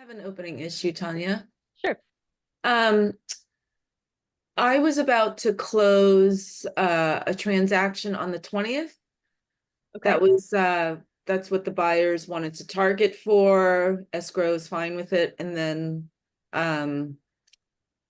have an opening issue, Tanya. Sure. Um, I was about to close a transaction on the 20th. Okay. That was that's what the buyers wanted to target for. Escrow is fine with it. Um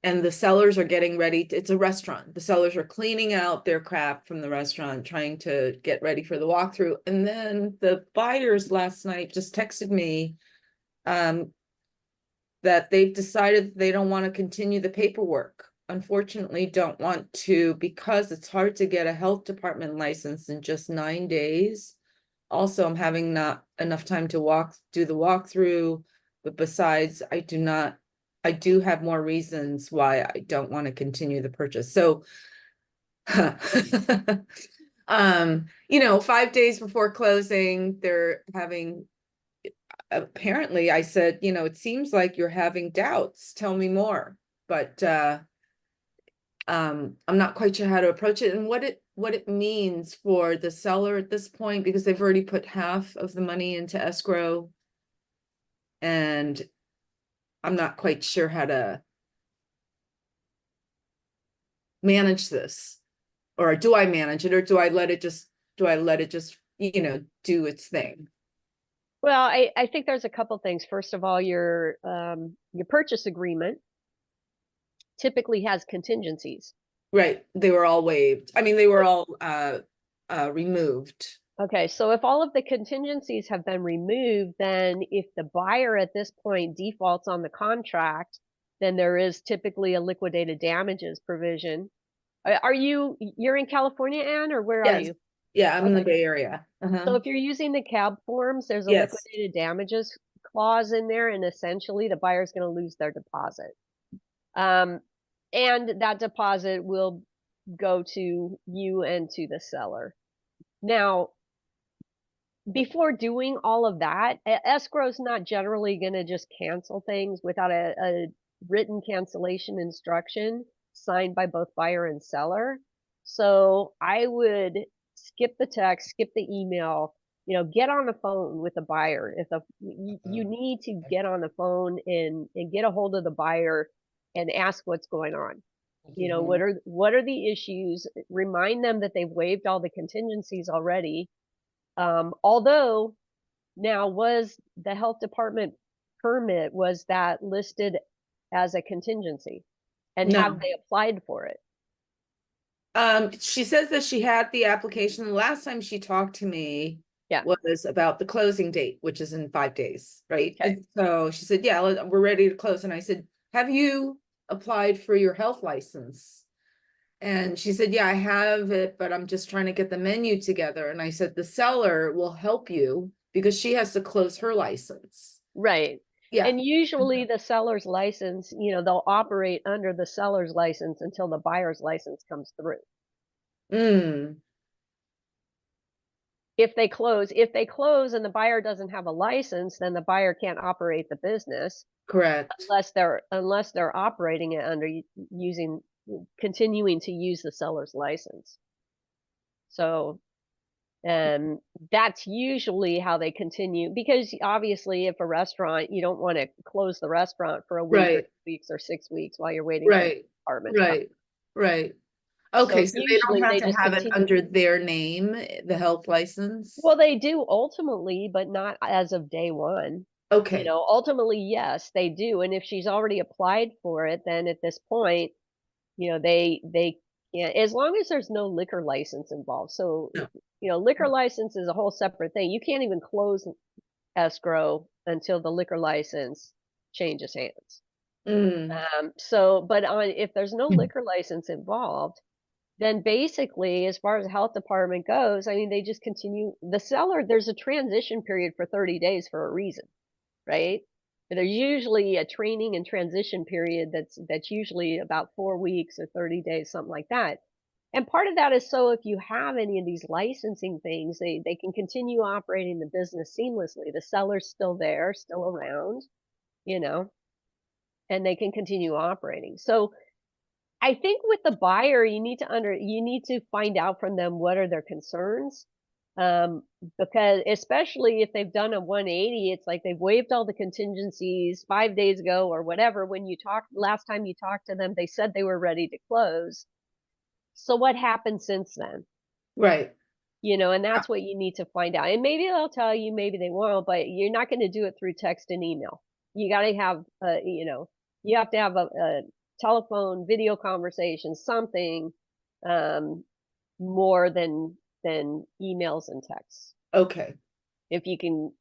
and the sellers are getting ready. It's a restaurant. The sellers are cleaning out their crap from the restaurant, trying to get ready for the walkthrough. And then the buyers last night just texted me um that they've decided they don't want to continue the paperwork. Unfortunately, don't want to because it's hard to get a health department license in just 9 days. Also, I'm having not enough time to do the walkthrough, but besides, I do have more reasons why I don't want to continue the purchase. So, 5 days before closing, they're having apparently I said, it seems like you're having doubts. Tell me more. But I'm not quite sure how to approach it and what it means for the seller at this point, because they've already put half of the money into escrow. And I'm not quite sure how to manage this. Or do I manage it, or do I let it just do its thing? Well, I think there's a couple things. First of all, your purchase agreement typically has contingencies. Right. They were all waived. I mean, they were all removed. Okay, so if all of the contingencies have been removed, then if the buyer at this point defaults on the contract, then there is typically a liquidated damages provision. You're in California, Anne, or where are Yes. you? Yeah, I'm in the Okay. Bay Area. So if you're using the cab forms, there's a Yes. liquidated damages clause in there, and essentially the buyer's going to lose their deposit. Um, and that deposit will go to you and to the seller. Now, before doing all of that, escrow is not generally going to just cancel things without a written cancellation instruction signed by both buyer and seller. So I would skip the text, skip the email, get on the phone with the buyer. You need to get on the phone and get a hold of the buyer and ask what's going on. What are the issues? Remind them that they've waived all the contingencies already. Although now, was the health department permit, was that listed as a contingency? And have No. they applied for it? She says that she had the application. The last time she talked to me Yeah. was about the closing date, which is in 5 days, right? Okay. And so she said, yeah, we're ready to close. And I said, have you applied for your health license? And she said, yeah, I have it, but I'm just trying to get the menu together. And I said, the seller will help you because she has to close her license. Right. Yeah. And usually the seller's license, they'll operate under the seller's license until the buyer's license comes through. Mm, If they close and the buyer doesn't have a license, then the buyer can't operate the business correct. unless they're operating it under using continuing to use the seller's license. So, that's usually how they continue, because obviously if a restaurant, you don't want to close the restaurant for a week or Right. 2 weeks or 6 weeks while you're waiting for the Right. apartment to come. Right. Right. So Okay, so they don't usually have they to just have it continue. under their name, the health Well, license? they do ultimately, but not as of day one. Okay, Ultimately, yes, they do. And if she's already applied for it, then at this point, they can't, as long as there's no liquor license involved. So, no. liquor license is a whole separate thing. You can't even close escrow until the liquor license changes hands. Mm, But if there's no liquor license involved, then basically, as far as the health department goes, I mean, they just continue. The seller, there's a transition period for 30 days for a reason, right? There's usually a training and transition period that's usually about 4 weeks or 30 days, something like that. And part of that is so if you have any of these licensing things, they can continue operating the business seamlessly. The seller's still there, still around, you know, and they can continue operating. So I think with the buyer, you need to find out from them what are their concerns. Because especially if they've done a 180, it's like they've waived all the contingencies 5 days ago or whatever. When you talked last time you talked to them, they said they were ready to close. So what happened since then? Right. And that's what you need to find out. And maybe they'll tell you, maybe they won't, but you're not going to do it through text and email. You got to have, you have to have a telephone, video conversation, something, um, more than emails and texts. Okay. If you can,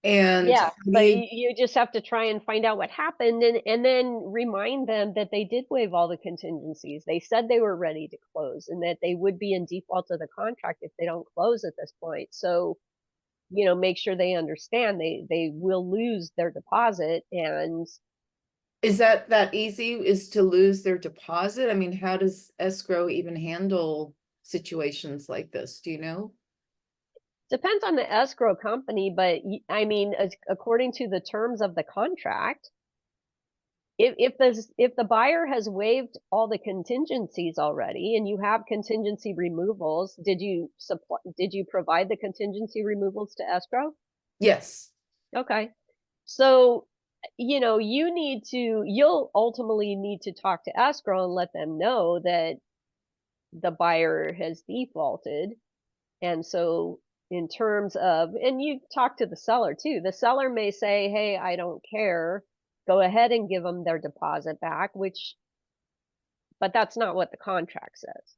And yeah, how do but you, you just have to try and find out what happened, and then remind them that they did waive all the contingencies. They said they were ready to close and that they would be in default of the contract if they don't close at this point. So, make sure they understand they will lose their deposit. And is that easy, is to lose their deposit? I mean, how does escrow even handle situations like this? Do you know? depends on the escrow company, but I mean, according to the terms of the contract, if the buyer has waived all the contingencies already and you have contingency removals, did you provide the contingency removals to escrow? Yes. Okay. So, you'll ultimately need to talk to escrow and let them know that the buyer has defaulted. And so in terms of, and you talk to the seller too, the seller may say, hey, I don't care, go ahead and give them their deposit back, but that's not what the contract says.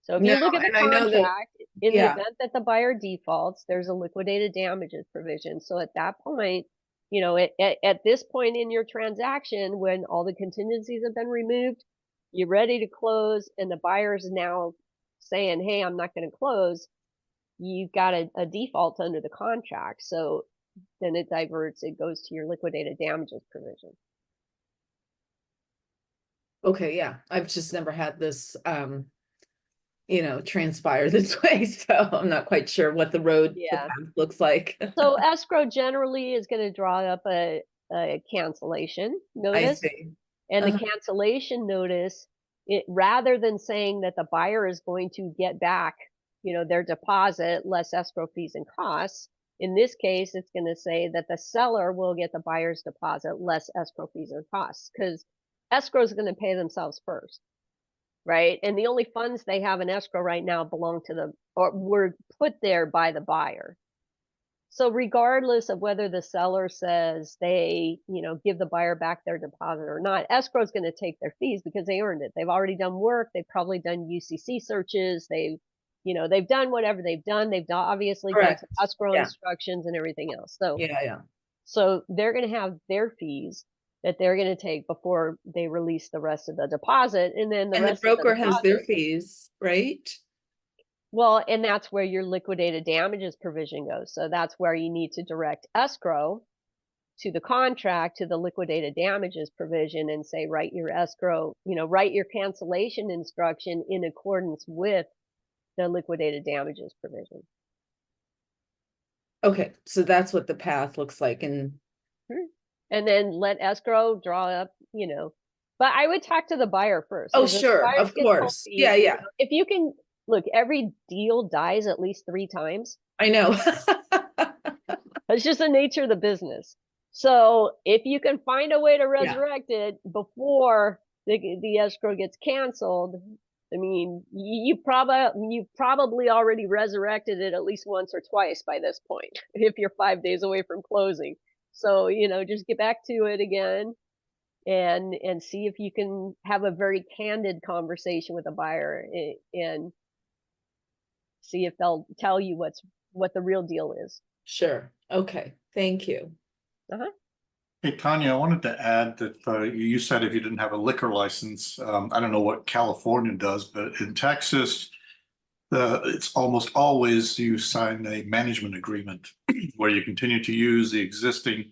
So if No, you look at the and I know that, contract, in the yeah, event that the buyer defaults, there's a liquidated damages provision. So at that point, at this point in your transaction, when all the contingencies have been removed, you're ready to close, and the buyer's now saying, hey, I'm not going to close, you've got a default under the contract. So then it goes to your liquidated damages provision. okay, yeah, I've just never had this transpire this way, so I'm not quite sure what the Yeah. path looks like. So escrow generally is going to draw up a cancellation I notice, see. and the Uh-huh. cancellation notice, rather than saying that the buyer is going to get back, their deposit less escrow fees and costs. In this case, it's going to say that the seller will get the buyer's deposit less escrow fees and costs, because escrow is going to pay themselves first, right? And the only funds they have in escrow right now belong to or were put there by the buyer. So regardless of whether the seller says they, give the buyer back their deposit or not, escrow is going to take their fees because they earned it. They've already done work. They've probably done UCC searches. They've done whatever they've done. Obviously done Correct. some escrow Yeah, instructions and everything else. So, yeah, yeah. so they're going to have their fees that they're going to take before they release the rest of the deposit. And then the And the rest of the broker has their deposit, fees, right? well, and that's where your liquidated damages provision goes. So that's where you need to direct escrow to the contract, to the liquidated damages provision, and say, write your escrow, write your cancellation instruction in accordance with the liquidated damages provision. Okay, so that's what the path looks like, and And then let escrow draw up, but I would talk to the buyer first, oh, because if the sure, buyer of gets cold course. feet, Yeah, yeah, if you can look, every deal dies at least 3 times. I know. That's just the nature of the business. So if you can find a way to Yeah, resurrect it before the escrow gets canceled, I mean, you've probably already resurrected it at least once or twice by this point, if you're 5 days away from closing. So, just get back to it again, and see if you can have a very candid conversation with a buyer, and see if they'll tell you what the real deal is. sure. Okay, thank you. Uh-huh. Hey, Tanya, I wanted to add that you said if you didn't have a liquor license, I don't know what California does, but in Texas, it's almost always you sign a management agreement where you continue to use the existing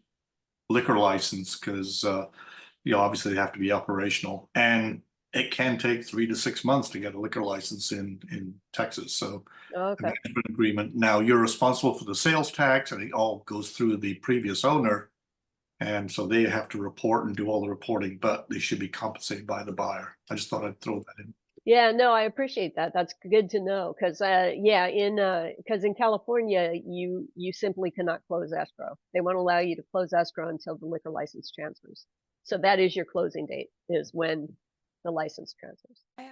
liquor license because obviously they have to be operational, and it can take 3 to 6 months to get a liquor license in Texas. So the Okay. management agreement. Now you're responsible for the sales tax, and it all goes through the previous owner. And so they have to report and do all the reporting, but they should be compensated by the buyer. I just thought I'd throw that in. Yeah, no, I appreciate that. That's good to know. Cause, yeah, cause in California, you simply cannot close escrow. They won't allow you to close escrow until the liquor license transfers. So that is your closing date, is when the license transfers. I